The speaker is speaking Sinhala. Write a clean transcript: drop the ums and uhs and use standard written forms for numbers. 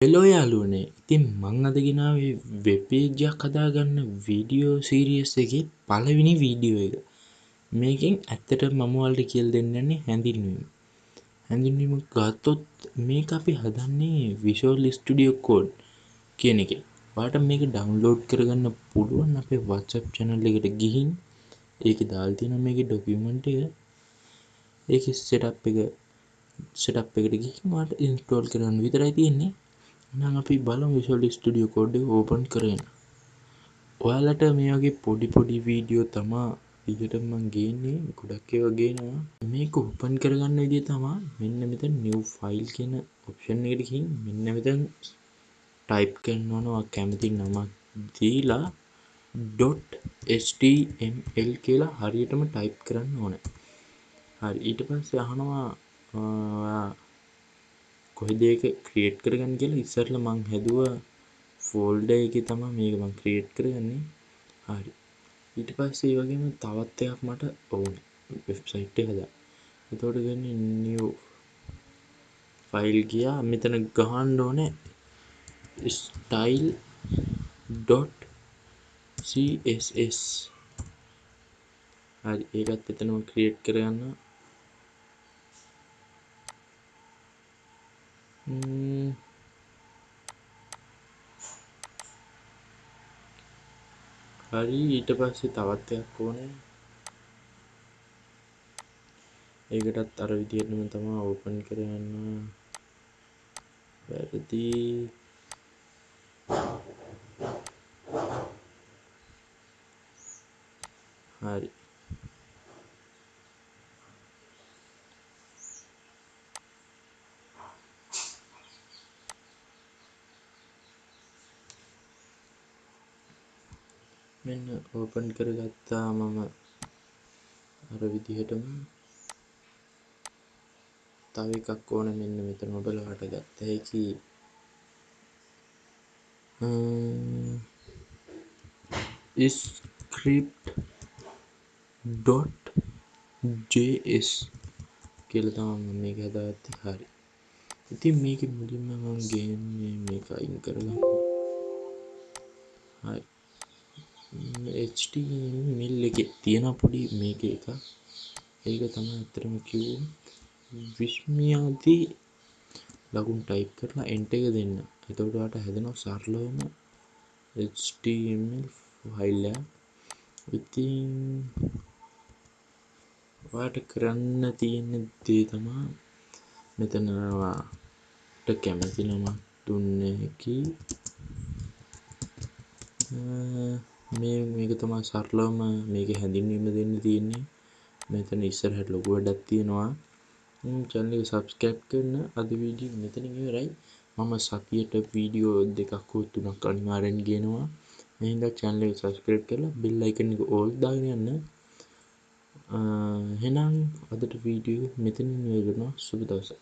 හෙලෝ යාළුවනේ. ඉතින් මං අද ගෙනාවේ වෙබ් පේජ් එකක් හදාගන්න වීඩියෝ සීරීස් එකේ පළවෙනි වීඩියෝ එක. මේකෙන් ඇත්තටම මම ඔයාලට කියලා දෙන්න යන්නේ හැඳින්වීම. හැඳින්වීම ගත්තොත් මේක අපි හදන්නේ Visual Studio Code කියන එකෙන්. ඔයාලට මේක ඩවුන්ලෝඩ් කරගන්න පුළුවන් අපේ WhatsApp channel එකට ගිහින් ඒකේ දාලා තියෙනවා මේකේ ડોකියුමන්ට් එක. ඒකේ setup එකට ගිහින් ඔයාලට install කරගන්න විතරයි තියෙන්නේ. එහෙනම් අපි බලමු Visual Studio Code එක ඕපන් කරගෙන. ඔයාලට මේ වගේ පොඩි වීඩියෝ තමා විදිහට මම ගේන්නේ ගොඩක් ඒවා ගේනවා. මේක ඕපන් කරගන්න විදිය තමා මෙන්න මෙතන new file කියන ඔප්ෂන් එකට ගිහින් මෙන්න මෙතන ටයිප් කරනවා ඔයා කැමති නමක් දීලා .html කියලා හරියටම ටයිප් කරන්න ඕනේ. හරි ඊට පස්සේ අහනවා ඔයා කොහෙද ඒක ක්‍රියේට් කරගන්න කියලා. ඉස්සරලා මං හැදුවා ෆෝල්ඩර් එකේ තමයි මේක මං ක්‍රියේට් කරගන්නේ. හරි ඊට පස්සේ ඒ වගේම තවත් එකක් මට ඕනේ වෙබ්සයිට් එක හදා. එතකොට ගන්නේ new file ගියා මෙතන ගහන්න ඕනේ style.css. හරි ඒකත් එතනම ක්‍රියේට් කරගන්න. හරි ඊට පස්සේ තවත් එකක් ඕනේ. ඒකටත් අර විදිහටම තමයි ඕපන් කරගන්න. වැරදි හරි මෙන්න ඕපන් කරගත්තා මම අර විදිහටම. තව එකක් ඕන මෙන්න මෙතන ඔබලාට ගත්ත හැකි script.js කියලා තමයි මම මේක හදාගත්තේ. හරි ඉතින් මේකේ මුලින්ම මම ගේන්නේ මේක අයින් කරගන්න. හරි HTML එකේ තියෙන පොඩි මේක එක ඒක තමයි අතරම කිව්වොත් විශ්මියාදී ලකුණු ටයිප් කරලා එන්ටර් එක දෙන්න. එතකොට ඔයාලට හැදෙනවා සරලවම HTML ෆයිල් එක. ඉතින් ඔයාලට කරන්න තියෙන දේ තමයි මෙතන ඔයාලට කැමති නමක් දුන්න හැකි මේක තමයි සරලවම මේකේ හැඳින්වීම දෙන්න තියෙන්නේ. මෙතන ඉස්සරහට ලොකු වැඩක් තියෙනවා. channel එක subscribe කරන්න. අද වීඩියෝ මෙතනින් ඉවරයි. මම සතියට වීඩියෝ දෙකක් හෝ තුනක් අනිවාර්යෙන් ගේනවා. එහෙනම් channel එක subscribe කරලා bell icon එක all දාගෙන යන්න. එහෙනම් අදට වීඩියෝ මෙතනින් ඉවර කරනවා. සුබ දවසක්.